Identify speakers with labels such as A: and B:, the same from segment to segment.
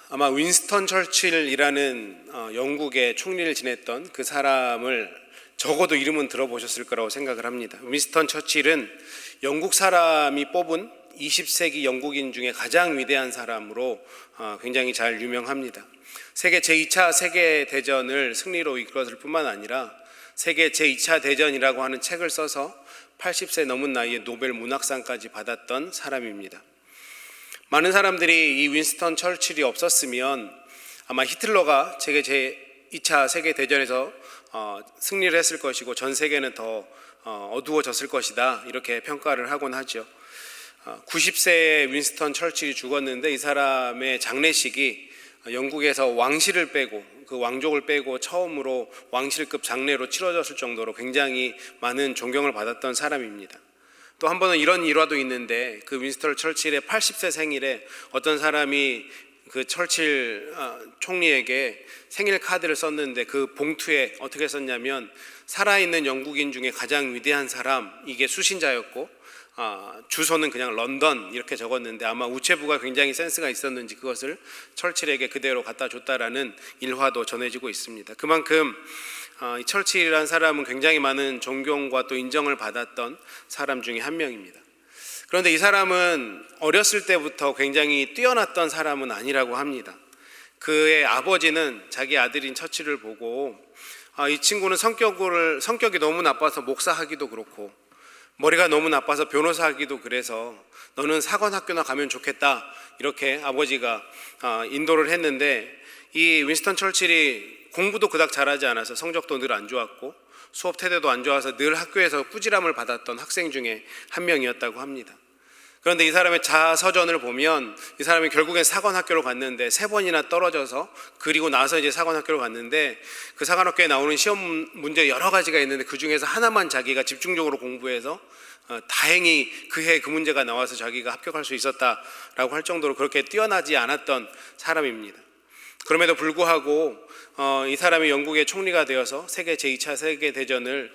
A: 아마 윈스턴 처칠이라는 영국의 총리를 지냈던 그 사람을 적어도 이름은 들어보셨을 거라고 생각을 합니다. 윈스턴 처칠은 영국 사람이 뽑은 20세기 영국인 중에 가장 위대한 사람으로 굉장히 잘 유명합니다. 세계 제2차 세계대전을 승리로 이끌었을 뿐만 아니라 세계 제2차 대전이라고 하는 책을 써서 80세 넘은 나이에 노벨 문학상까지 받았던 사람입니다. 많은 사람들이 이 윈스턴 처칠이 없었으면 아마 히틀러가 세계 제2차 세계대전에서 승리를 했을 것이고 전 세계는 더 어두워졌을 것이다, 이렇게 평가를 하곤 하죠. 90세에 윈스턴 처칠이 죽었는데 이 사람의 장례식이 영국에서 왕실을 빼고 그 왕족을 빼고 처음으로 왕실급 장례로 치러졌을 정도로 굉장히 많은 존경을 받았던 사람입니다. 또 한 번은 이런 일화도 있는데, 그 윈스턴 처칠의 80세 생일에 어떤 사람이 그 처칠 총리에게 생일 카드를 썼는데 그 봉투에 어떻게 썼냐면, 살아있는 영국인 중에 가장 위대한 사람, 이게 수신자였고 주소는 그냥 런던 이렇게 적었는데, 아마 우체부가 굉장히 센스가 있었는지 그것을 처칠에게 그대로 갖다 줬다라는 일화도 전해지고 있습니다. 그만큼 이 처칠이라는 사람은 굉장히 많은 존경과 또 인정을 받았던 사람 중에 한 명입니다. 그런데 이 사람은 어렸을 때부터 굉장히 뛰어났던 사람은 아니라고 합니다. 그의 아버지는 자기 아들인 처칠을 보고 이 친구는 성격이 너무 나빠서 목사하기도 그렇고 머리가 너무 나빠서 변호사하기도 그래서 너는 사관학교나 가면 좋겠다, 이렇게 아버지가 인도를 했는데, 이 윈스턴 처칠이 공부도 그닥 잘하지 않아서 성적도 늘 안 좋았고 수업 태도도 안 좋아서 늘 학교에서 꾸지람을 받았던 학생 중에 한 명이었다고 합니다. 그런데 이 사람의 자서전을 보면 이 사람이 결국엔 사관학교로 갔는데 3번이나 떨어져서, 그리고 나서 이제 사관학교로 갔는데 그 사관학교에 나오는 시험 문제 여러 가지가 있는데 그 중에서 하나만 자기가 집중적으로 공부해서 다행히 그해 그 문제가 나와서 자기가 합격할 수 있었다라고 할 정도로 그렇게 뛰어나지 않았던 사람입니다. 그럼에도 불구하고 이 사람이 영국의 총리가 되어서 세계 제2차 세계대전을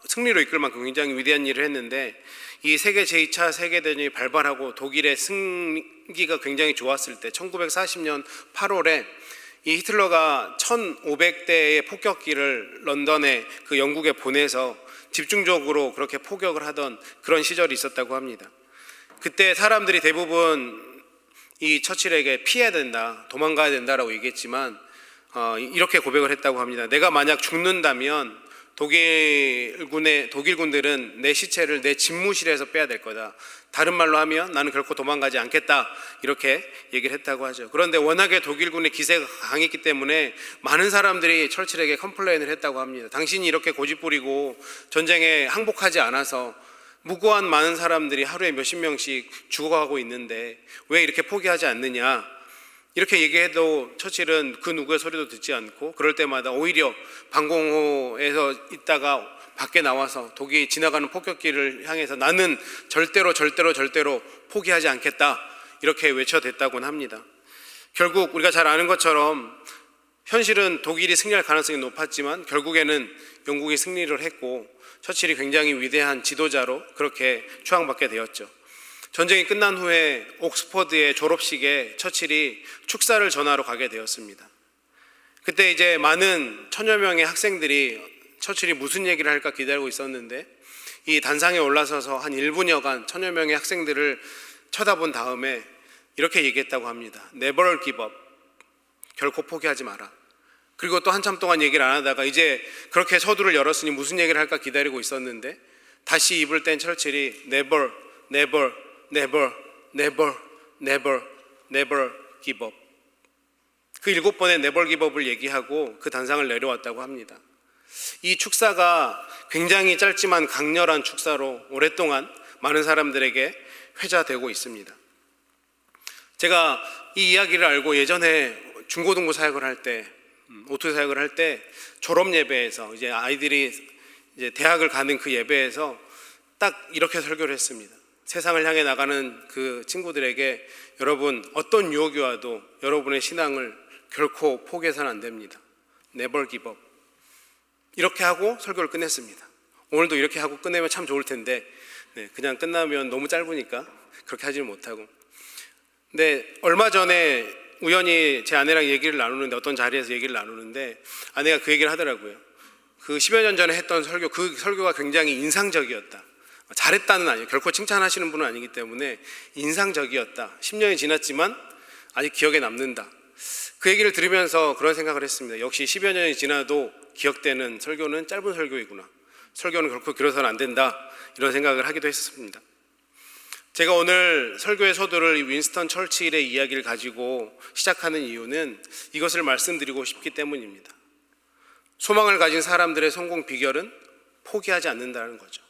A: 승리로 이끌 만큼 굉장히 위대한 일을 했는데, 이 세계 제2차 세계대전이 발발하고 독일의 승기가 굉장히 좋았을 때 1940년 8월에 이 히틀러가 1500대의 폭격기를 런던에 그 영국에 보내서 집중적으로 그렇게 포격을 하던 그런 시절이 있었다고 합니다. 그때 사람들이 대부분 이 처칠에게 피해야 된다, 도망가야 된다라고 얘기했지만 이렇게 고백을 했다고 합니다. 내가 만약 죽는다면 독일군들은 내 시체를 내 집무실에서 빼야 될 거다. 다른 말로 하면 나는 결코 도망가지 않겠다, 이렇게 얘기를 했다고 하죠. 그런데 워낙에 독일군의 기세가 강했기 때문에 많은 사람들이 처칠에게 컴플레인을 했다고 합니다. 당신이 이렇게 고집부리고 전쟁에 항복하지 않아서 무고한 많은 사람들이 하루에 몇십 명씩 죽어가고 있는데 왜 이렇게 포기하지 않느냐, 이렇게 얘기해도 처칠은 그 누구의 소리도 듣지 않고 그럴 때마다 오히려 방공호에서 있다가 밖에 나와서 독이 지나가는 폭격기를 향해서 나는 절대로 포기하지 않겠다, 이렇게 외쳐댔다고는 합니다. 결국 우리가 잘 아는 것처럼 현실은 독일이 승리할 가능성이 높았지만 결국에는 영국이 승리를 했고 처칠이 굉장히 위대한 지도자로 그렇게 추앙받게 되었죠. 전쟁이 끝난 후에 옥스퍼드의 졸업식에 처칠이 축사를 전하러 가게 되었습니다. 그때 이제 많은 1000여 명의 학생들이 처칠이 무슨 얘기를 할까 기다리고 있었는데, 이 단상에 올라서서 한 1분여간 1000여 명의 학생들을 쳐다본 다음에 이렇게 얘기했다고 합니다. Never give up. 결코 포기하지 마라. 그리고 또 한참 동안 얘기를 안 하다가 이제 그렇게 서두를 열었으니 무슨 얘기를 할까 기다리고 있었는데 다시 입을 뗀 처칠이 Never give up. 그 7번의 never give up을 얘기하고 그 단상을 내려왔다고 합니다. 이 축사가 굉장히 짧지만 강렬한 축사로 오랫동안 많은 사람들에게 회자되고 있습니다. 제가 이 이야기를 알고 예전에 중고등부 사역을 할 때, 오토 사역을 할 때 졸업 예배에서 이제 아이들이 이제 대학을 가는 그 예배에서 딱 이렇게 설교를 했습니다. 세상을 향해 나가는 그 친구들에게 여러분, 어떤 유혹이 와도 여러분의 신앙을 결코 포기해서는 안 됩니다. Never give up. 이렇게 하고 설교를 끝냈습니다. 오늘도 이렇게 하고 끝내면 참 좋을 텐데 그냥 끝나면 너무 짧으니까 그렇게 하지를 못하고. 근데 얼마 전에 우연히 제 아내랑 얘기를 나누는데, 어떤 자리에서 얘기를 나누는데 아내가 그 얘기를 하더라고요. 그 10여 년 전에 했던 설교, 그 설교가 굉장히 인상적이었다. 잘했다는 아니에요. 결코 칭찬하시는 분은 아니기 때문에 인상적이었다. 10년이 지났지만 아직 기억에 남는다. 그 얘기를 들으면서 그런 생각을 했습니다. 역시 10여 년이 지나도 기억되는 설교는 짧은 설교이구나. 설교는 결코 길어서는 안 된다. 이런 생각을 하기도 했습니다. 제가 오늘 설교의 서두를 이 윈스턴 처칠의 이야기를 가지고 시작하는 이유는 이것을 말씀드리고 싶기 때문입니다. 소망을 가진 사람들의 성공 비결은 포기하지 않는다는 거죠.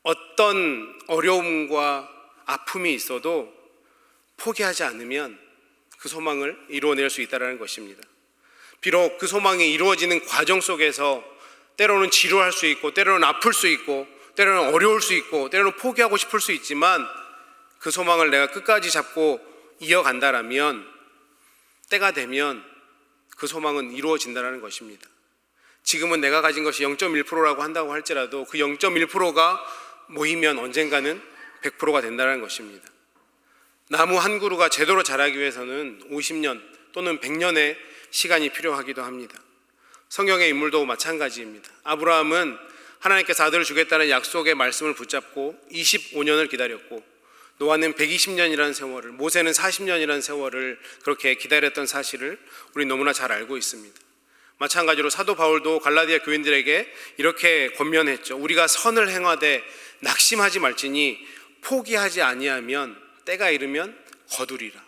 A: 어떤 어려움과 아픔이 있어도 포기하지 않으면 그 소망을 이루어낼 수 있다는 것입니다. 비록 그 소망이 이루어지는 과정 속에서 때로는 지루할 수 있고, 때로는 아플 수 있고, 때로는 어려울 수 있고, 때로는 포기하고 싶을 수 있지만 그 소망을 내가 끝까지 잡고 이어간다라면 때가 되면 그 소망은 이루어진다는 것입니다. 지금은 내가 가진 것이 0.1%라고 한다고 할지라도 그 0.1%가 모이면 언젠가는 100%가 된다는 것입니다. 나무 한 그루가 제대로 자라기 위해서는 50년 또는 100년의 시간이 필요하기도 합니다. 성경의 인물도 마찬가지입니다. 아브라함은 하나님께서 아들을 주겠다는 약속의 말씀을 붙잡고 25년을 기다렸고, 노아는 120년이라는 세월을, 모세는 40년이라는 세월을 그렇게 기다렸던 사실을 우리 너무나 잘 알고 있습니다. 마찬가지로 사도 바울도 갈라디아 교인들에게 이렇게 권면했죠. 우리가 선을 행하되 낙심하지 말지니 포기하지 아니하면 때가 이르면 거두리라.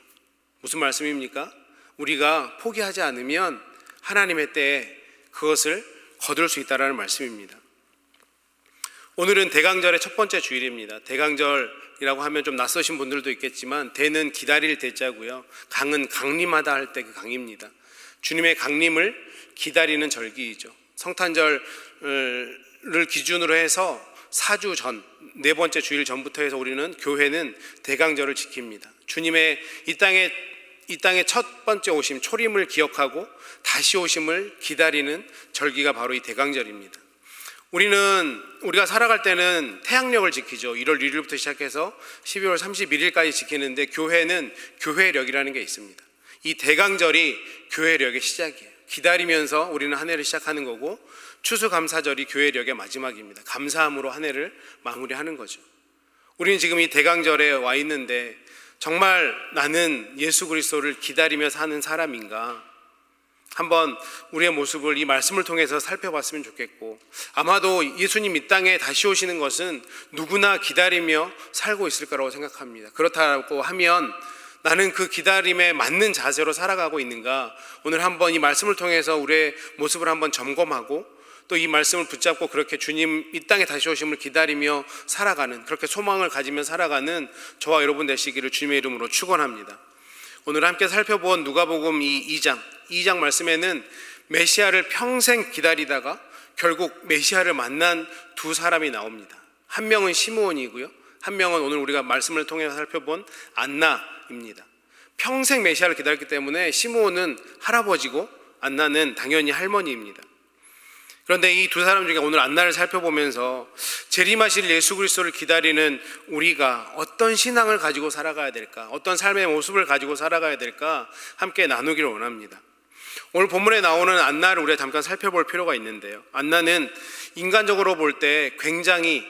A: 무슨 말씀입니까? 우리가 포기하지 않으면 하나님의 때에 그것을 거둘 수 있다는 말씀입니다. 오늘은 대강절의 첫 번째 주일입니다. 대강절이라고 하면 좀 낯서신 분들도 있겠지만, 대는 기다릴 대자고요, 강은 강림하다 할 때 그 강입니다. 주님의 강림을 기다리는 절기이죠. 성탄절을 기준으로 해서 4주 전, 네 번째 주일 전부터 해서 우리는 교회는 대강절을 지킵니다. 주님의 이 땅의 첫 번째 오심, 초림을 기억하고 다시 오심을 기다리는 절기가 바로 이 대강절입니다. 우리가 살아갈 때는 태양력을 지키죠. 1월 1일부터 시작해서 12월 31일까지 지키는데, 교회는 교회력이라는 게 있습니다. 이 대강절이 교회력의 시작이에요. 기다리면서 우리는 한 해를 시작하는 거고, 추수감사절이 교회력의 마지막입니다. 감사함으로 한 해를 마무리하는 거죠. 우리는 지금 이 대강절에 와 있는데, 정말 나는 예수 그리스도를 기다리며 사는 사람인가? 한번 우리의 모습을 이 말씀을 통해서 살펴봤으면 좋겠고, 아마도 예수님 이 땅에 다시 오시는 것은 누구나 기다리며 살고 있을 거라고 생각합니다. 그렇다고 하면 나는 그 기다림에 맞는 자세로 살아가고 있는가? 오늘 한번 이 말씀을 통해서 우리의 모습을 한번 점검하고, 또 이 말씀을 붙잡고 그렇게 주님 이 땅에 다시 오심을 기다리며 살아가는, 그렇게 소망을 가지며 살아가는 저와 여러분 되시기를 주님의 이름으로 축원합니다. 오늘 함께 살펴본 누가복음 2장 말씀에는 메시아를 평생 기다리다가 결국 메시아를 만난 두 사람이 나옵니다. 한 명은 시므온이고요, 한 명은 오늘 우리가 말씀을 통해서 살펴본 안나입니다. 평생 메시아를 기다렸기 때문에 시므온은 할아버지고 안나는 당연히 할머니입니다. 그런데 이 두 사람 중에 오늘 안나를 살펴보면서 재림하실 예수 그리스도를 기다리는 우리가 어떤 신앙을 가지고 살아가야 될까, 어떤 삶의 모습을 가지고 살아가야 될까 함께 나누기를 원합니다. 오늘 본문에 나오는 안나를 우리가 잠깐 살펴볼 필요가 있는데요, 안나는 인간적으로 볼 때 굉장히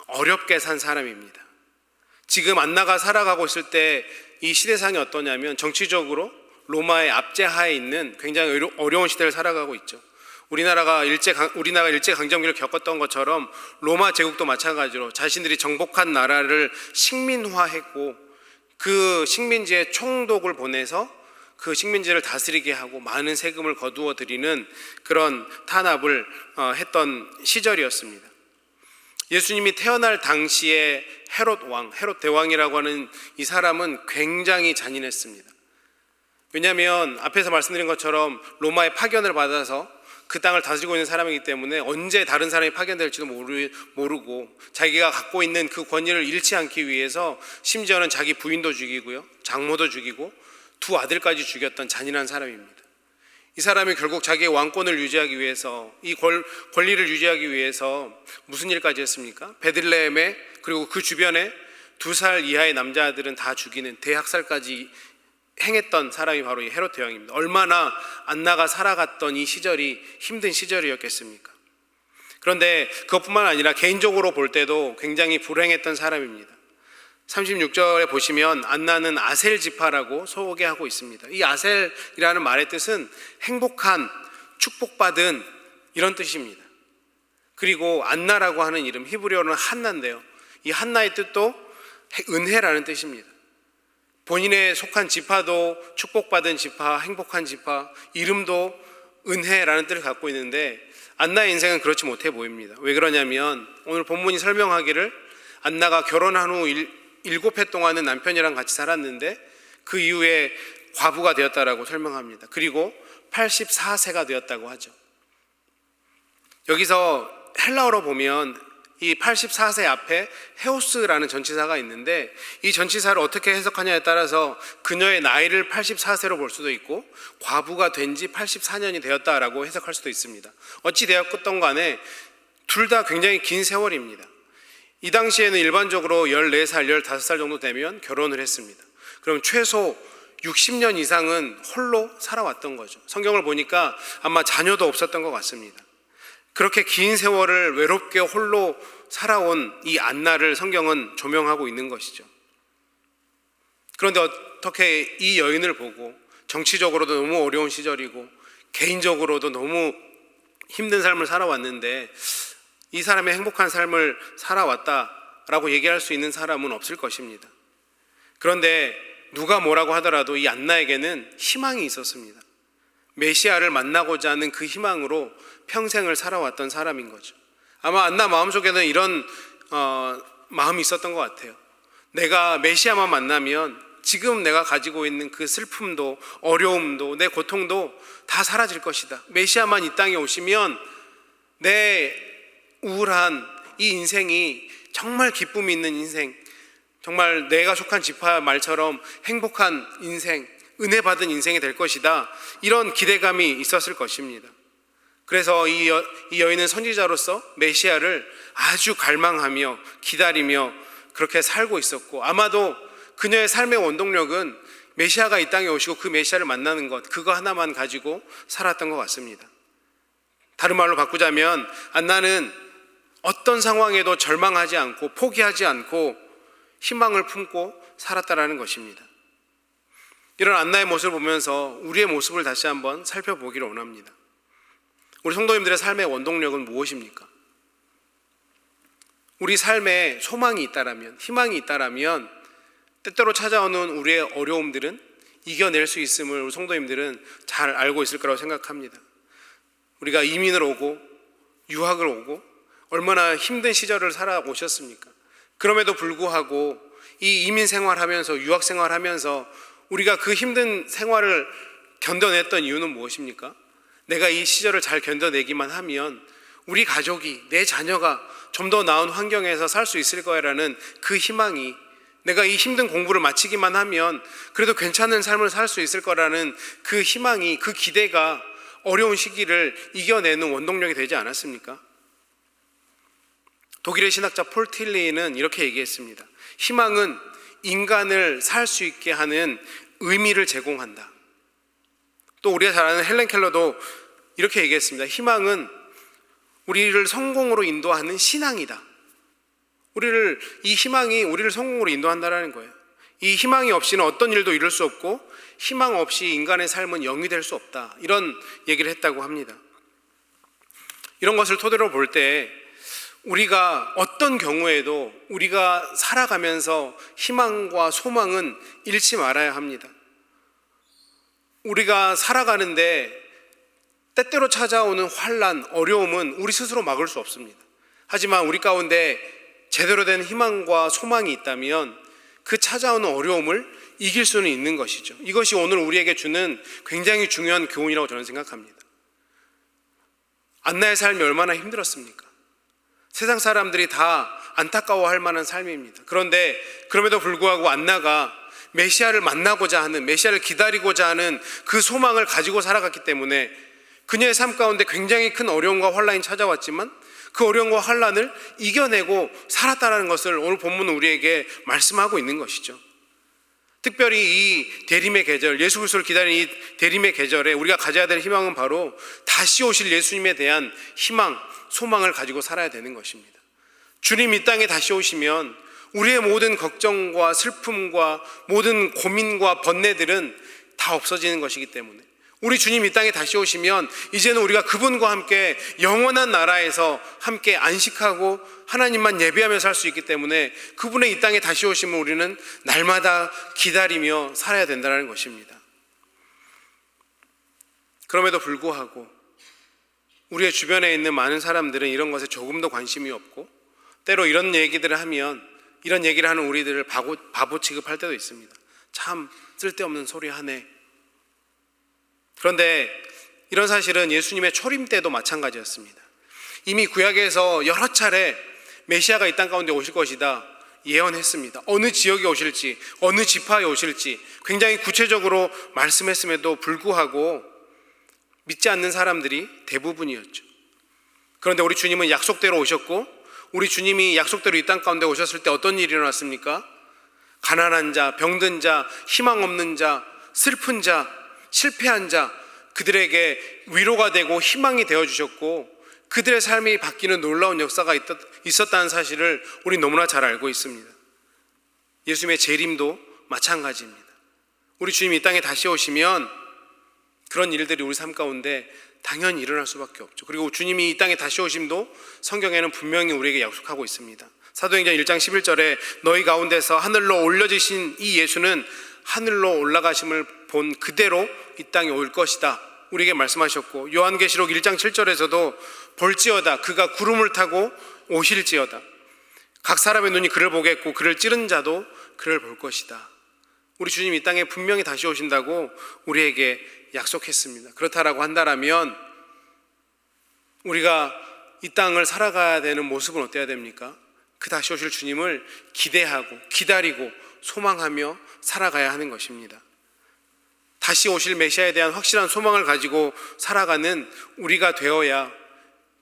A: 어렵게 산 사람입니다. 지금 안나가 살아가고 있을 때 이 시대상이 어떠냐면, 정치적으로 로마의 압제하에 있는 굉장히 어려운 시대를 살아가고 있죠. 우리나라가 일제강점기를 겪었던 것처럼 로마 제국도 마찬가지로 자신들이 정복한 나라를 식민화했고, 그 식민지에 총독을 보내서 그 식민지를 다스리게 하고 많은 세금을 거두어 들이는 그런 탄압을 했던 시절이었습니다. 예수님이 태어날 당시에 헤롯 대왕이라고 하는 이 사람은 굉장히 잔인했습니다. 왜냐하면 앞에서 말씀드린 것처럼 로마의 파견을 받아서 그 땅을 다스리고 있는 사람이기 때문에 언제 다른 사람이 파견될지도 모르고, 자기가 갖고 있는 그 권위를 잃지 않기 위해서 심지어는 자기 부인도 죽이고요, 장모도 죽이고 두 아들까지 죽였던 잔인한 사람입니다. 이 사람이 결국 자기의 왕권을 유지하기 위해서, 이 권리를 유지하기 위해서 무슨 일까지 했습니까? 베들레헴에, 그리고 그 주변에 2살 이하의 남자아들은 다 죽이는 대학살까지 행했던 사람이 바로 이 헤롯 대왕입니다. 얼마나 안나가 살아갔던 이 시절이 힘든 시절이었겠습니까? 그런데 그것뿐만 아니라 개인적으로 볼 때도 굉장히 불행했던 사람입니다. 36절에 보시면 안나는 아셀 지파라고 소개하고 있습니다. 이 아셀이라는 말의 뜻은 행복한, 축복받은 이런 뜻입니다. 그리고 안나라고 하는 이름, 히브리어로는 한나인데요, 이 한나의 뜻도 은혜라는 뜻입니다. 본인의 속한 지파도 축복받은 지파, 행복한 지파, 이름도 은혜라는 뜻을 갖고 있는데 안나의 인생은 그렇지 못해 보입니다. 왜 그러냐면 오늘 본문이 설명하기를 안나가 결혼한 후 7해 동안은 남편이랑 같이 살았는데 그 이후에 과부가 되었다라고 설명합니다. 그리고 84세가 되었다고 하죠. 여기서 헬라어로 보면 이 84세 앞에 헤오스라는 전치사가 있는데 이 전치사를 어떻게 해석하냐에 따라서 그녀의 나이를 84세로 볼 수도 있고 과부가 된 지 84년이 되었다라고 해석할 수도 있습니다. 어찌 되었던 간에 둘 다 굉장히 긴 세월입니다. 이 당시에는 일반적으로 14살, 15살 정도 되면 결혼을 했습니다. 그럼 최소 60년 이상은 홀로 살아왔던 거죠. 성경을 보니까 아마 자녀도 없었던 것 같습니다. 그렇게 긴 세월을 외롭게 홀로 살아온 이 안나를 성경은 조명하고 있는 것이죠. 그런데 어떻게 이 여인을 보고 정치적으로도 너무 어려운 시절이고 개인적으로도 너무 힘든 삶을 살아왔는데 이 사람의 행복한 삶을 살아왔다라고 얘기할 수 있는 사람은 없을 것입니다. 그런데 누가 뭐라고 하더라도 이 안나에게는 희망이 있었습니다. 메시아를 만나고자 하는 그 희망으로 평생을 살아왔던 사람인 거죠. 아마 안나 마음속에는 이런 마음이 있었던 것 같아요. 내가 메시아만 만나면 지금 내가 가지고 있는 그 슬픔도 어려움도 내 고통도 다 사라질 것이다. 메시아만 이 땅에 오시면 내 우울한 이 인생이 정말 기쁨이 있는 인생, 정말 내가 속한 지파 말처럼 행복한 인생, 은혜 받은 인생이 될 것이다. 이런 기대감이 있었을 것입니다. 그래서 이 여인은 선지자로서 메시아를 아주 갈망하며 기다리며 그렇게 살고 있었고 아마도 그녀의 삶의 원동력은 메시아가 이 땅에 오시고 그 메시아를 만나는 것, 그거 하나만 가지고 살았던 것 같습니다. 다른 말로 바꾸자면 안나는 어떤 상황에도 절망하지 않고 포기하지 않고 희망을 품고 살았다라는 것입니다. 이런 안나의 모습을 보면서 우리의 모습을 다시 한번 살펴보기를 원합니다. 우리 성도님들의 삶의 원동력은 무엇입니까? 우리 삶에 소망이 있다라면, 희망이 있다라면 때때로 찾아오는 우리의 어려움들은 이겨낼 수 있음을 우리 성도님들은 잘 알고 있을 거라고 생각합니다. 우리가 이민을 오고 유학을 오고 얼마나 힘든 시절을 살아오셨습니까? 그럼에도 불구하고 이 이민 생활하면서 유학 생활하면서 우리가 그 힘든 생활을 견뎌냈던 이유는 무엇입니까? 내가 이 시절을 잘 견뎌내기만 하면 우리 가족이, 내 자녀가 좀 더 나은 환경에서 살 수 있을 거라는 그 희망이, 내가 이 힘든 공부를 마치기만 하면 그래도 괜찮은 삶을 살 수 있을 거라는 그 희망이, 그 기대가 어려운 시기를 이겨내는 원동력이 되지 않았습니까? 독일의 신학자 폴 틸리는 이렇게 얘기했습니다. 희망은 인간을 살 수 있게 하는 의미를 제공한다. 또 우리가 잘 아는 헬렌 켈러도 이렇게 얘기했습니다. 희망은 우리를 성공으로 인도하는 신앙이다. 이 희망이 우리를 성공으로 인도한다는 거예요. 이 희망이 없이는 어떤 일도 이룰 수 없고 희망 없이 인간의 삶은 영이 될 수 없다. 이런 얘기를 했다고 합니다. 이런 것을 토대로 볼 때 우리가 어떤 경우에도 우리가 살아가면서 희망과 소망은 잃지 말아야 합니다. 우리가 살아가는데 때때로 찾아오는 환난, 어려움은 우리 스스로 막을 수 없습니다. 하지만 우리 가운데 제대로 된 희망과 소망이 있다면 그 찾아오는 어려움을 이길 수는 있는 것이죠. 이것이 오늘 우리에게 주는 굉장히 중요한 교훈이라고 저는 생각합니다. 안나의 삶이 얼마나 힘들었습니까? 세상 사람들이 다 안타까워할 만한 삶입니다. 그런데 그럼에도 불구하고 안나가 메시아를 만나고자 하는, 메시아를 기다리고자 하는 그 소망을 가지고 살아갔기 때문에 그녀의 삶 가운데 굉장히 큰 어려움과 환난이 찾아왔지만 그 어려움과 환난을 이겨내고 살았다는 것을 오늘 본문은 우리에게 말씀하고 있는 것이죠. 특별히 이 대림의 계절, 예수 그리스도를 기다리는 이 대림의 계절에 우리가 가져야 될 희망은 바로 다시 오실 예수님에 대한 희망, 소망을 가지고 살아야 되는 것입니다. 주님 이 땅에 다시 오시면 우리의 모든 걱정과 슬픔과 모든 고민과 번뇌들은 다 없어지는 것이기 때문에, 우리 주님 이 땅에 다시 오시면 이제는 우리가 그분과 함께 영원한 나라에서 함께 안식하고 하나님만 예배하며 살 수 있기 때문에 그분의 이 땅에 다시 오시면 우리는 날마다 기다리며 살아야 된다는 것입니다. 그럼에도 불구하고 우리의 주변에 있는 많은 사람들은 이런 것에 조금도 관심이 없고, 때로 이런 얘기들을 하면, 이런 얘기를 하는 우리들을 바보 취급할 때도 있습니다. 참 쓸데없는 소리 하네. 그런데 이런 사실은 예수님의 초림 때도 마찬가지였습니다. 이미 구약에서 여러 차례 메시아가 이 땅 가운데 오실 것이다 예언했습니다. 어느 지역에 오실지, 어느 지파에 오실지 굉장히 구체적으로 말씀했음에도 불구하고 믿지 않는 사람들이 대부분이었죠. 그런데 우리 주님은 약속대로 오셨고, 우리 주님이 약속대로 이 땅 가운데 오셨을 때 어떤 일이 일어났습니까? 가난한 자, 병든 자, 희망 없는 자, 슬픈 자, 실패한 자, 그들에게 위로가 되고 희망이 되어주셨고, 그들의 삶이 바뀌는 놀라운 역사가 있었다는 사실을 우리 너무나 잘 알고 있습니다. 예수님의 재림도 마찬가지입니다. 우리 주님이 이 땅에 다시 오시면 그런 일들이 우리 삶 가운데 당연히 일어날 수밖에 없죠. 그리고 주님이 이 땅에 다시 오심도 성경에는 분명히 우리에게 약속하고 있습니다. 사도행전 1장 11절에 너희 가운데서 하늘로 올려지신 이 예수는 하늘로 올라가심을 본 그대로 이 땅에 올 것이다 우리에게 말씀하셨고, 요한계시록 1장 7절에서도 볼지어다 그가 구름을 타고 오실지어다 각 사람의 눈이 그를 보겠고 그를 찌른 자도 그를 볼 것이다. 우리 주님이 이 땅에 분명히 다시 오신다고 우리에게 약속했습니다. 그렇다라고 한다면 우리가 이 땅을 살아가야 되는 모습은 어때야 됩니까? 그 다시 오실 주님을 기대하고 기다리고 소망하며 살아가야 하는 것입니다. 다시 오실 메시아에 대한 확실한 소망을 가지고 살아가는 우리가 되어야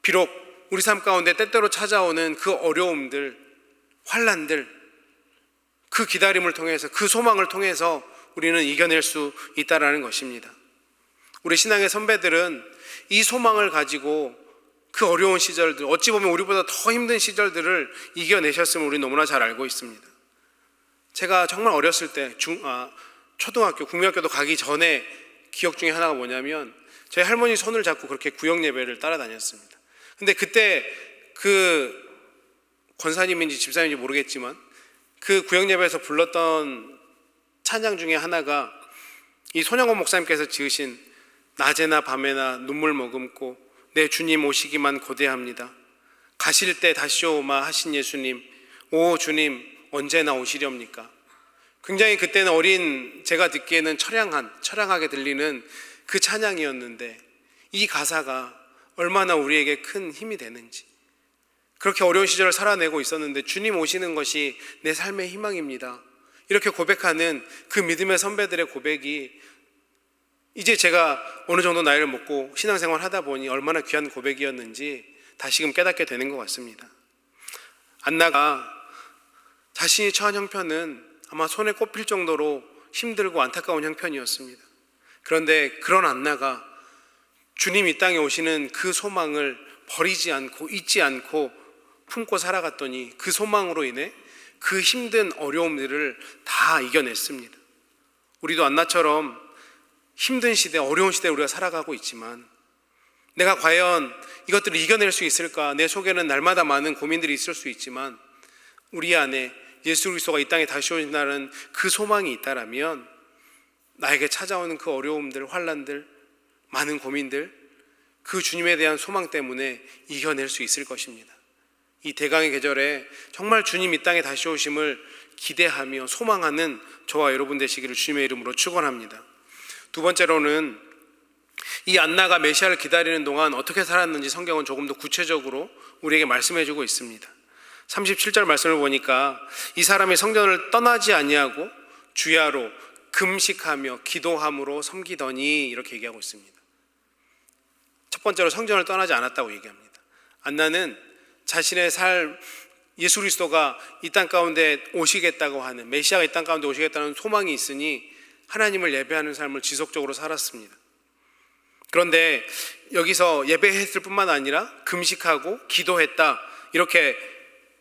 A: 비록 우리 삶 가운데 때때로 찾아오는 그 어려움들, 환난들, 그 기다림을 통해서, 그 소망을 통해서 우리는 이겨낼 수 있다라는 것입니다. 우리 신앙의 선배들은 이 소망을 가지고 그 어려운 시절들, 어찌 보면 우리보다 더 힘든 시절들을 이겨내셨음을 우리 너무나 잘 알고 있습니다. 제가 정말 어렸을 때 초등학교, 국민학교도 가기 전에 기억 중에 하나가 뭐냐면, 저희 할머니 손을 잡고 그렇게 구역 예배를 따라다녔습니다. 근데 그때 그 권사님인지 집사님인지 모르겠지만 그 구역 예배에서 불렀던 찬양 중에 하나가 이 손양원 목사님께서 지으신 낮에나 밤에나 눈물 머금고 내 주님 오시기만 고대합니다. 가실 때 다시 오마 하신 예수님, 오 주님 언제나 오시렵니까? 굉장히 그때는 어린 제가 듣기에는 처량하게 들리는 그 찬양이었는데, 이 가사가 얼마나 우리에게 큰 힘이 되는지, 그렇게 어려운 시절을 살아내고 있었는데 주님 오시는 것이 내 삶의 희망입니다, 이렇게 고백하는 그 믿음의 선배들의 고백이 이제 제가 어느 정도 나이를 먹고 신앙생활 하다 보니 얼마나 귀한 고백이었는지 다시금 깨닫게 되는 것 같습니다. 안나가 자신이 처한 형편은 아마 손에 꼽힐 정도로 힘들고 안타까운 형편이었습니다. 그런데 그런 안나가 주님 이 땅에 오시는 그 소망을 버리지 않고 잊지 않고 품고 살아갔더니 그 소망으로 인해 그 힘든 어려움들을 다 이겨냈습니다. 우리도 안나처럼 힘든 시대, 어려운 시대에 우리가 살아가고 있지만 내가 과연 이것들을 이겨낼 수 있을까? 내 속에는 날마다 많은 고민들이 있을 수 있지만 우리 안에 예수 그리스도가 이 땅에 다시 오신다는 그 소망이 있다라면 나에게 찾아오는 그 어려움들, 환난들, 많은 고민들, 그 주님에 대한 소망 때문에 이겨낼 수 있을 것입니다. 이 대강의 계절에 정말 주님 이 땅에 다시 오심을 기대하며 소망하는 저와 여러분 되시기를 주님의 이름으로 축원합니다. 두 번째로는 이 안나가 메시아를 기다리는 동안 어떻게 살았는지 성경은 조금 더 구체적으로 우리에게 말씀해 주고 있습니다. 37절 말씀을 보니까 이 사람이 성전을 떠나지 아니하고 주야로 금식하며 기도함으로 섬기더니 이렇게 얘기하고 있습니다. 첫 번째로 성전을 떠나지 않았다고 얘기합니다. 안나는 자신의 예수 그리스도가 이 땅 가운데 오시겠다고 하는, 메시아가 이 땅 가운데 오시겠다는 소망이 있으니 하나님을 예배하는 삶을 지속적으로 살았습니다. 그런데 여기서 예배했을 뿐만 아니라 금식하고 기도했다 이렇게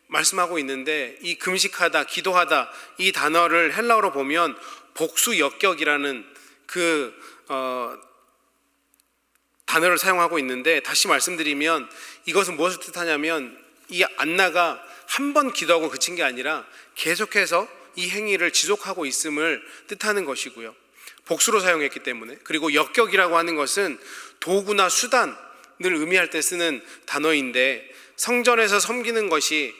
A: 말씀하고 있는데, 이 금식하다, 기도하다 이 단어를 헬라어로 보면 복수역격이라는 단어를 사용하고 있는데, 다시 말씀드리면 이것은 무엇을 뜻하냐면 이 안나가 한 번 기도하고 그친 게 아니라 계속해서 이 행위를 지속하고 있음을 뜻하는 것이고요. 복수로 사용했기 때문에. 그리고 역격이라고 하는 것은 도구나 수단을 의미할 때 쓰는 단어인데, 성전에서 섬기는 것이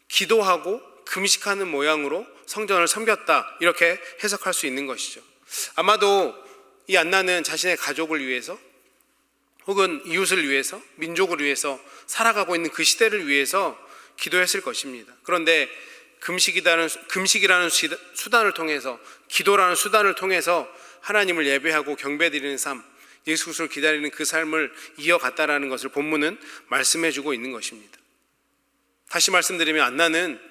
A: 기도하고 금식하는 모양으로 성전을 섬겼다 이렇게 해석할 수 있는 것이죠. 아마도 이 안나는 자신의 가족을 위해서 혹은 이웃을 위해서, 민족을 위해서, 살아가고 있는 그 시대를 위해서 기도했을 것입니다. 그런데 금식이라는 수단을 통해서, 기도라는 수단을 통해서 하나님을 예배하고 경배드리는 삶, 예수 그리스도를 기다리는 그 삶을 이어갔다라는 것을 본문은 말씀해주고 있는 것입니다. 다시 말씀드리면 안나는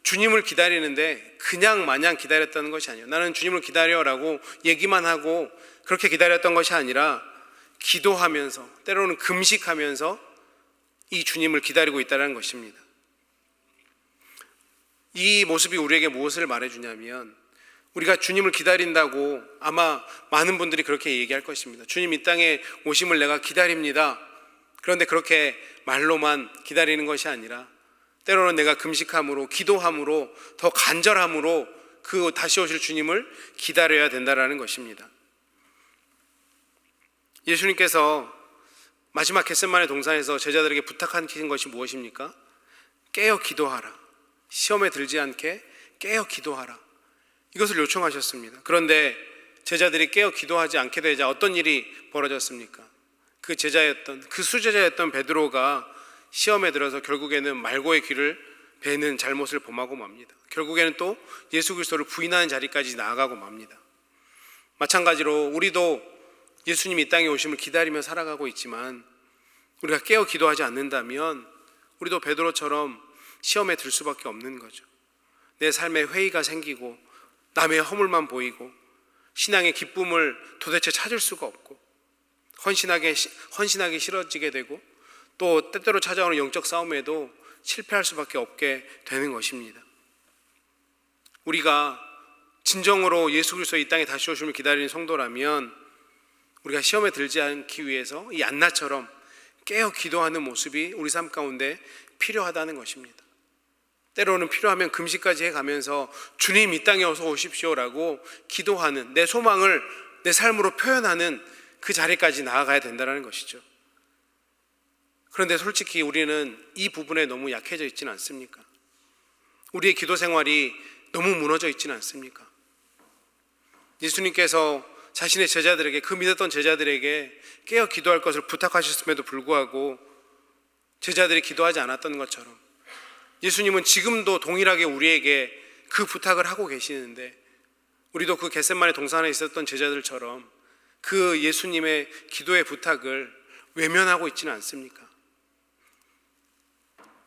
A: 주님을 기다리는데 그냥 마냥 기다렸다는 것이 아니에요. 나는 주님을 기다려라고 얘기만 하고 그렇게 기다렸던 것이 아니라 기도하면서, 때로는 금식하면서 이 주님을 기다리고 있다는 것입니다. 이 모습이 우리에게 무엇을 말해주냐면, 우리가 주님을 기다린다고 아마 많은 분들이 그렇게 얘기할 것입니다. 주님 이 땅에 오심을 내가 기다립니다. 그런데 그렇게 말로만 기다리는 것이 아니라 때로는 내가 금식함으로, 기도함으로, 더 간절함으로 그 다시 오실 주님을 기다려야 된다는 것입니다. 예수님께서 마지막 겟세마네 동산에서 제자들에게 부탁하신 것이 무엇입니까? 깨어 기도하라. 시험에 들지 않게 깨어 기도하라. 이것을 요청하셨습니다. 그런데 제자들이 깨어 기도하지 않게 되자 어떤 일이 벌어졌습니까? 그 제자였던, 그 수제자였던 베드로가 시험에 들어서 결국에는 말고의 귀를 베는 잘못을 범하고 맙니다. 결국에는 또 예수 그리스도를 부인하는 자리까지 나아가고 맙니다. 마찬가지로 우리도 예수님이 이 땅에 오심을 기다리며 살아가고 있지만, 우리가 깨어 기도하지 않는다면 우리도 베드로처럼 시험에 들 수밖에 없는 거죠. 내 삶에 회의가 생기고 남의 허물만 보이고 신앙의 기쁨을 도대체 찾을 수가 없고 헌신하기 싫어지게 되고, 또 때때로 찾아오는 영적 싸움에도 실패할 수밖에 없게 되는 것입니다. 우리가 진정으로 예수 그리스도 이 땅에 다시 오심을 기다리는 성도라면 우리가 시험에 들지 않기 위해서 이 안나처럼 깨어 기도하는 모습이 우리 삶 가운데 필요하다는 것입니다. 때로는 필요하면 금식까지 해가면서 주님 이 땅에 어서 오십시오라고 기도하는, 내 소망을 내 삶으로 표현하는 그 자리까지 나아가야 된다는 것이죠. 그런데 솔직히 우리는 이 부분에 너무 약해져 있지는 않습니까? 우리의 기도 생활이 너무 무너져 있지는 않습니까? 예수님께서 자신의 제자들에게, 그 믿었던 제자들에게 깨어 기도할 것을 부탁하셨음에도 불구하고 제자들이 기도하지 않았던 것처럼 예수님은 지금도 동일하게 우리에게 그 부탁을 하고 계시는데, 우리도 그 겟세마네 동산에 있었던 제자들처럼 그 예수님의 기도의 부탁을 외면하고 있지는 않습니까?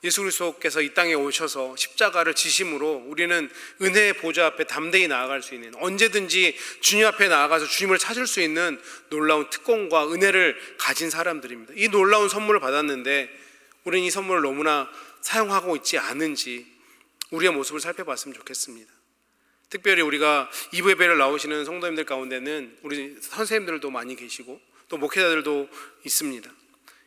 A: 예수 그리스도께서 이 땅에 오셔서 십자가를 지심으로 우리는 은혜의 보좌 앞에 담대히 나아갈 수 있는, 언제든지 주님 앞에 나아가서 주님을 찾을 수 있는 놀라운 특권과 은혜를 가진 사람들입니다. 이 놀라운 선물을 받았는데 우리는 이 선물을 너무나 사용하고 있지 않은지 우리의 모습을 살펴봤으면 좋겠습니다. 특별히 우리가 2부 예배를 나오시는 성도님들 가운데는 우리 선생님들도 많이 계시고 또 목회자들도 있습니다.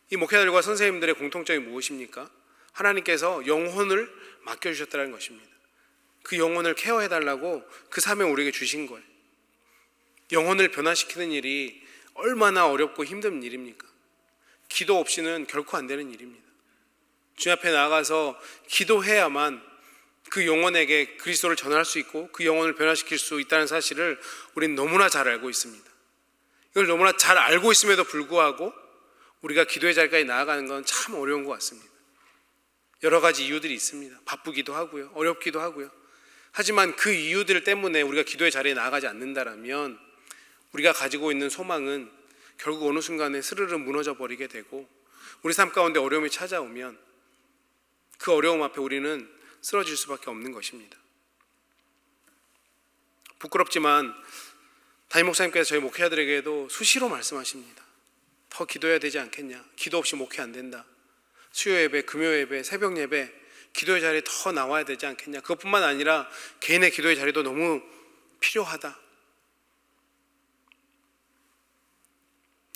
A: 이 목회자들과 선생님들의 공통점이 무엇입니까? 하나님께서 영혼을 맡겨주셨다는 것입니다. 그 영혼을 케어해달라고 그 사명 우리에게 주신 거예요. 영혼을 변화시키는 일이 얼마나 어렵고 힘든 일입니까? 기도 없이는 결코 안 되는 일입니다. 주님 앞에 나아가서 기도해야만 그 영혼에게 그리스도를 전할 수 있고 그 영혼을 변화시킬 수 있다는 사실을 우리는 너무나 잘 알고 있습니다. 이걸 너무나 잘 알고 있음에도 불구하고 우리가 기도의 자리까지 나아가는 건 참 어려운 것 같습니다. 여러 가지 이유들이 있습니다. 바쁘기도 하고요, 어렵기도 하고요. 하지만 그 이유들 때문에 우리가 기도의 자리에 나아가지 않는다면 우리가 가지고 있는 소망은 결국 어느 순간에 스르르 무너져 버리게 되고, 우리 삶 가운데 어려움이 찾아오면 그 어려움 앞에 우리는 쓰러질 수밖에 없는 것입니다. 부끄럽지만 담임 목사님께서 저희 목회자들에게도 수시로 말씀하십니다. 더 기도해야 되지 않겠냐? 기도 없이 목회 안 된다. 수요 예배, 금요 예배, 새벽 예배, 기도의 자리에 더 나와야 되지 않겠냐? 그것뿐만 아니라 개인의 기도의 자리도 너무 필요하다.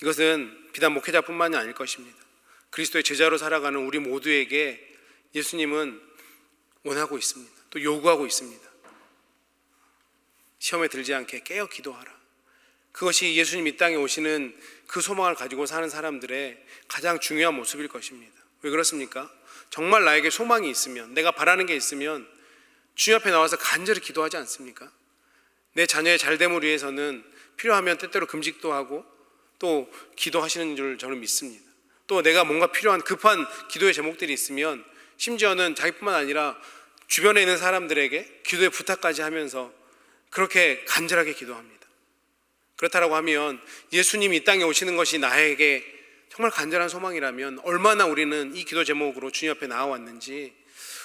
A: 이것은 비단 목회자뿐만이 아닐 것입니다. 그리스도의 제자로 살아가는 우리 모두에게 예수님은 원하고 있습니다. 또 요구하고 있습니다. 시험에 들지 않게 깨어 기도하라. 그것이 예수님 이 땅에 오시는 그 소망을 가지고 사는 사람들의 가장 중요한 모습일 것입니다. 왜 그렇습니까? 정말 나에게 소망이 있으면, 내가 바라는 게 있으면 주님 앞에 나와서 간절히 기도하지 않습니까? 내 자녀의 잘됨을 위해서는 필요하면 때때로 금식도 하고 또 기도하시는 줄 저는 믿습니다. 또 내가 뭔가 필요한 급한 기도의 제목들이 있으면 심지어는 자기뿐만 아니라 주변에 있는 사람들에게 기도의 부탁까지 하면서 그렇게 간절하게 기도합니다. 그렇다고 하면 예수님이 이 땅에 오시는 것이 나에게 정말 간절한 소망이라면 얼마나 우리는 이 기도 제목으로 주님 앞에 나와왔는지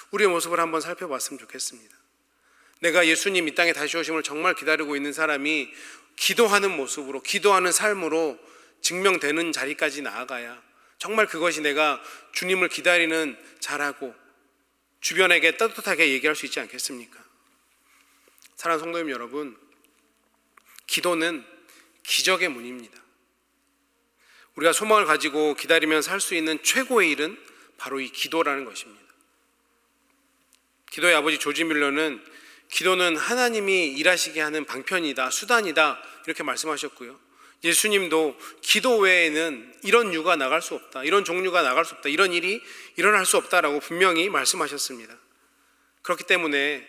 A: 우리의 모습을 한번 살펴봤으면 좋겠습니다. 내가 예수님 이 땅에 다시 오심을 정말 기다리고 있는 사람이 기도하는 모습으로, 기도하는 삶으로 증명되는 자리까지 나아가야 정말 그것이 내가 주님을 기다리는 자라고 주변에게 따뜻하게 얘기할 수 있지 않겠습니까? 사랑하는 성도님 여러분, 기도는 기적의 문입니다. 우리가 소망을 가지고 기다리면서 할 수 있는 최고의 일은 바로 이 기도라는 것입니다. 기도의 아버지 조지 뮬러는 기도는 하나님이 일하시게 하는 방편이다, 수단이다 이렇게 말씀하셨고요. 예수님도 기도 외에는 이런 유가 나갈 수 없다, 이런 종류가 나갈 수 없다, 이런 일이 일어날 수 없다라고 분명히 말씀하셨습니다. 그렇기 때문에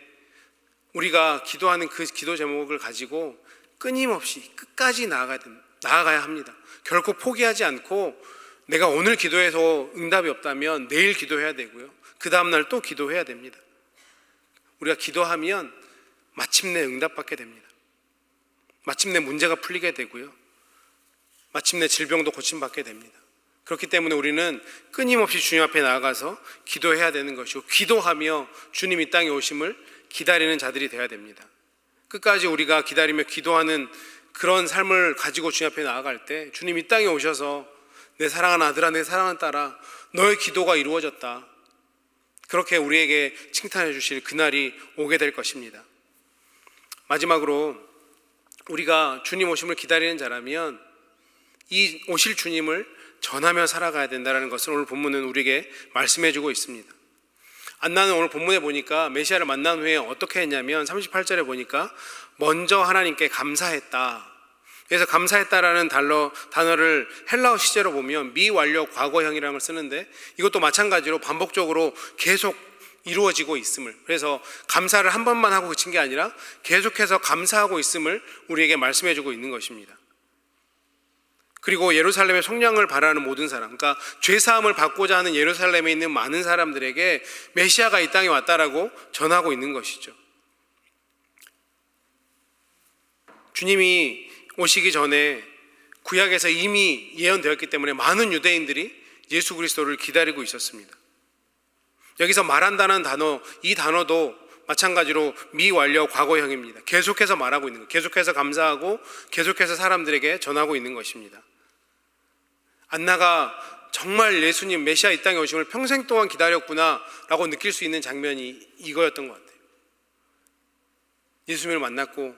A: 우리가 기도하는 그 기도 제목을 가지고 끊임없이 끝까지 나아가야 합니다. 결코 포기하지 않고 내가 오늘 기도해서 응답이 없다면 내일 기도해야 되고요. 그 다음날 또 기도해야 됩니다. 우리가 기도하면 마침내 응답받게 됩니다. 마침내 문제가 풀리게 되고요. 마침내 질병도 고침받게 됩니다. 그렇기 때문에 우리는 끊임없이 주님 앞에 나아가서 기도해야 되는 것이고 기도하며 주님 이 땅에 오심을 기다리는 자들이 되어야 됩니다. 끝까지 우리가 기다리며 기도하는 그런 삶을 가지고 주님 앞에 나아갈 때 주님 이 땅에 오셔서 내 사랑하는 아들아, 내 사랑하는 딸아, 너의 기도가 이루어졌다, 그렇게 우리에게 칭찬해 주실 그날이 오게 될 것입니다. 마지막으로 우리가 주님 오심을 기다리는 자라면 이 오실 주님을 전하며 살아가야 된다는 것을 오늘 본문은 우리에게 말씀해 주고 있습니다. 안나는 오늘 본문에 보니까 메시아를 만난 후에 어떻게 했냐면 38절에 보니까 먼저 하나님께 감사했다. 그래서 감사했다라는 단어를 헬라어 시제로 보면 미완료 과거형이라는 걸 쓰는데 이것도 마찬가지로 반복적으로 계속 이루어지고 있음을, 그래서 감사를 한 번만 하고 그친 게 아니라 계속해서 감사하고 있음을 우리에게 말씀해 주고 있는 것입니다. 그리고 예루살렘의 속량을 바라는 모든 사람, 그러니까 죄사함을 받고자 하는 예루살렘에 있는 많은 사람들에게 메시아가 이 땅에 왔다라고 전하고 있는 것이죠. 주님이 오시기 전에 구약에서 이미 예언되었기 때문에 많은 유대인들이 예수 그리스도를 기다리고 있었습니다. 여기서 말한다는 단어, 이 단어도 마찬가지로 미완료 과거형입니다. 계속해서 말하고 있는 것, 계속해서 감사하고 계속해서 사람들에게 전하고 있는 것입니다. 안나가 정말 예수님 메시아 이 땅에 오심을 평생 동안 기다렸구나 라고 느낄 수 있는 장면이 이거였던 것 같아요. 예수님을 만났고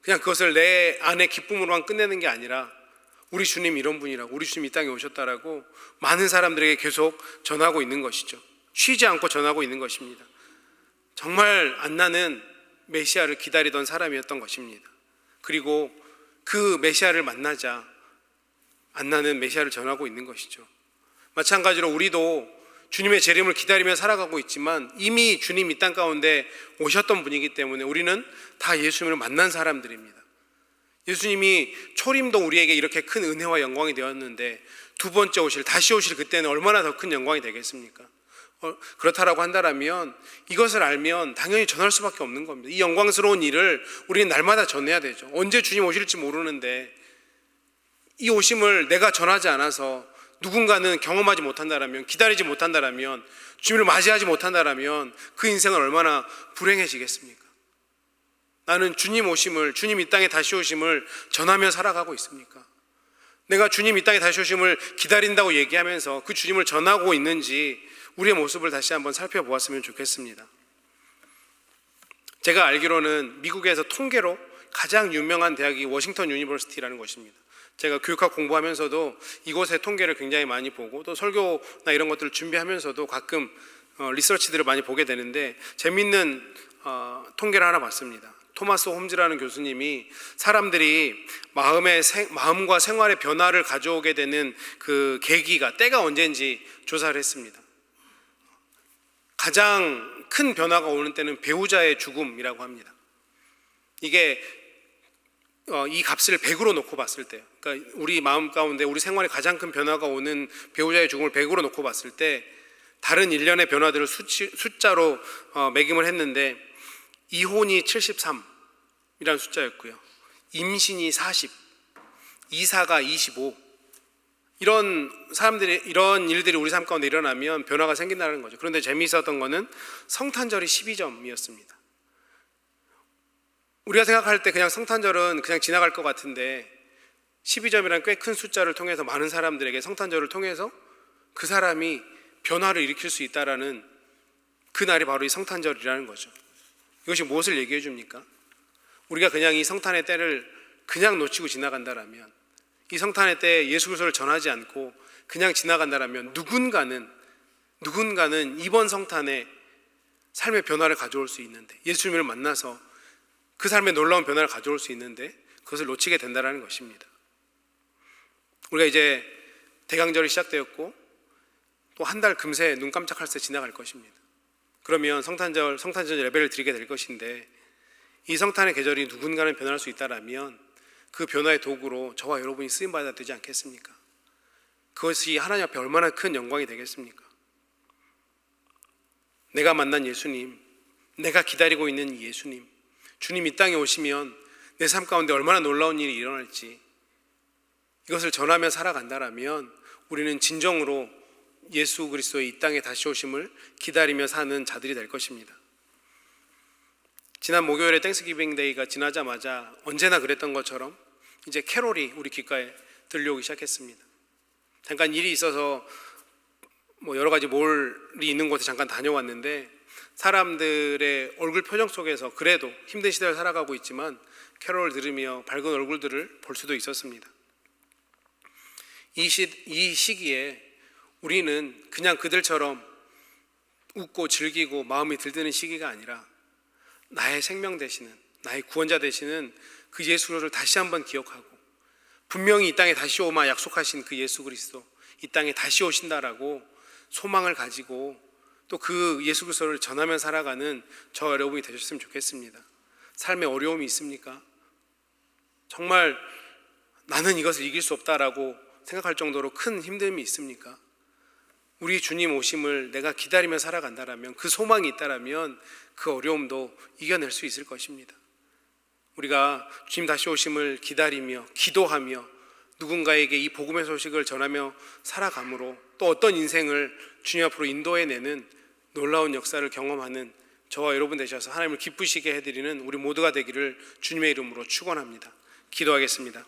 A: 그냥 그것을 내 안의 기쁨으로만 끝내는 게 아니라 우리 주님 이런 분이라고, 우리 주님 이 땅에 오셨다라고 많은 사람들에게 계속 전하고 있는 것이죠. 쉬지 않고 전하고 있는 것입니다. 정말 안나는 메시아를 기다리던 사람이었던 것입니다. 그리고 그 메시아를 만나자 안나는 메시아를 전하고 있는 것이죠. 마찬가지로 우리도 주님의 재림을 기다리며 살아가고 있지만 이미 주님 이 땅 가운데 오셨던 분이기 때문에 우리는 다 예수님을 만난 사람들입니다. 예수님이 초림도 우리에게 이렇게 큰 은혜와 영광이 되었는데 두 번째 다시 오실 그때는 얼마나 더 큰 영광이 되겠습니까? 그렇다라고 한다면 이것을 알면 당연히 전할 수밖에 없는 겁니다. 이 영광스러운 일을 우리는 날마다 전해야 되죠. 언제 주님 오실지 모르는데 이 오심을 내가 전하지 않아서 누군가는 경험하지 못한다면, 기다리지 못한다면 주님을 맞이하지 못한다라면 그 인생은 얼마나 불행해지겠습니까? 나는 주님 오심을, 주님 이 땅에 다시 오심을 전하며 살아가고 있습니까? 내가 주님 이 땅에 다시 오심을 기다린다고 얘기하면서 그 주님을 전하고 있는지 우리의 모습을 다시 한번 살펴보았으면 좋겠습니다. 제가 알기로는 미국에서 통계로 가장 유명한 대학이 워싱턴 유니버시티라는 곳입니다. 제가 교육학 공부하면서도 이곳의 통계를 굉장히 많이 보고 또 설교나 이런 것들을 준비하면서도 가끔 리서치들을 많이 보게 되는데 재밌는 통계를 하나 봤습니다. 토마스 홈즈라는 교수님이 사람들이 마음과 생활의 변화를 가져오게 되는 그 계기가, 때가 언제인지 조사를 했습니다. 가장 큰 변화가 오는 때는 배우자의 죽음이라고 합니다. 이게 이 값을 100으로 놓고 봤을 때, 그러니까 우리 마음 가운데 우리 생활에 가장 큰 변화가 오는 배우자의 죽음을 100으로 놓고 봤을 때 다른 일련의 변화들을 숫자로 매김을 했는데 이혼이 73이라는 숫자였고요, 임신이 40, 이사가 25, 이런 일들이 우리 삶 가운데 일어나면 변화가 생긴다는 거죠. 그런데 재미있었던 거는 성탄절이 12점이었습니다. 우리가 생각할 때 그냥 성탄절은 그냥 지나갈 것 같은데 12점이라는 꽤 큰 숫자를 통해서 많은 사람들에게 성탄절을 통해서 그 사람이 변화를 일으킬 수 있다라는 그 날이 바로 이 성탄절이라는 거죠. 이것이 무엇을 얘기해 줍니까? 우리가 그냥 이 성탄의 때를 그냥 놓치고 지나간다라면, 이 성탄의 때에 예수 그리스도를 전하지 않고 그냥 지나간다라면 누군가는 이번 성탄에 삶의 변화를 가져올 수 있는데, 예수님을 만나서 그 삶에 놀라운 변화를 가져올 수 있는데 그것을 놓치게 된다는 것입니다. 우리가 이제 대강절이 시작되었고 또 한 달 금세 눈 깜짝할 새 지나갈 것입니다. 그러면 성탄절 예배를 드리게 될 것인데, 이 성탄의 계절이 누군가는 변할 수 있다라면 그 변화의 도구로 저와 여러분이 쓰임받아야 되지 않겠습니까? 그것이 하나님 앞에 얼마나 큰 영광이 되겠습니까? 내가 만난 예수님, 내가 기다리고 있는 이 예수님, 주님 이 땅에 오시면 내 삶 가운데 얼마나 놀라운 일이 일어날지, 이것을 전하며 살아간다라면 우리는 진정으로 예수 그리스도의 이 땅에 다시 오심을 기다리며 사는 자들이 될 것입니다. 지난 목요일에 땡스기빙 데이가 지나자마자 언제나 그랬던 것처럼 이제 캐롤이 우리 귓가에 들려오기 시작했습니다. 잠깐 일이 있어서 여러 가지 몰이 있는 곳에 잠깐 다녀왔는데 사람들의 얼굴 표정 속에서 그래도 힘든 시대를 살아가고 있지만 캐롤을 들으며 밝은 얼굴들을 볼 수도 있었습니다. 이 시기에 우리는 그냥 그들처럼 웃고 즐기고 마음이 들뜨는 시기가 아니라 나의 생명 되시는, 나의 구원자 되시는 그 예수 그리스도를 다시 한번 기억하고, 분명히 이 땅에 다시 오마 약속하신 그 예수 그리스도 이 땅에 다시 오신다라고 소망을 가지고 또 그 예수 그리스도를 전하며 살아가는 저와 여러분이 되셨으면 좋겠습니다. 삶에 어려움이 있습니까? 정말 나는 이것을 이길 수 없다라고 생각할 정도로 큰 힘듦이 있습니까? 우리 주님 오심을 내가 기다리며 살아간다라면, 그 소망이 있다라면 그 어려움도 이겨낼 수 있을 것입니다. 우리가 주님 다시 오심을 기다리며 기도하며 누군가에게 이 복음의 소식을 전하며 살아감으로 또 어떤 인생을 주님 앞으로 인도해내는 놀라운 역사를 경험하는 저와 여러분 되셔서 하나님을 기쁘시게 해드리는 우리 모두가 되기를 주님의 이름으로 축원합니다. 기도하겠습니다.